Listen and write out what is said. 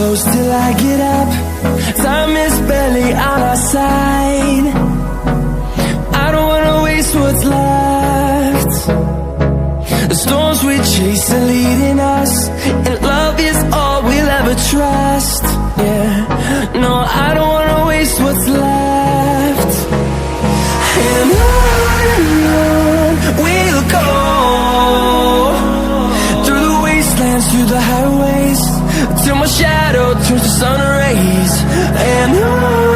close till I get up. Time is barely on our side. I don't wanna waste what's left. The storms we chase are leading us, and love is all we'll ever trust. Yeah, no, I don't wanna waste what's left. And on we'll go, through the wastelands, through the highways, till my shadow turns to sun rays. And on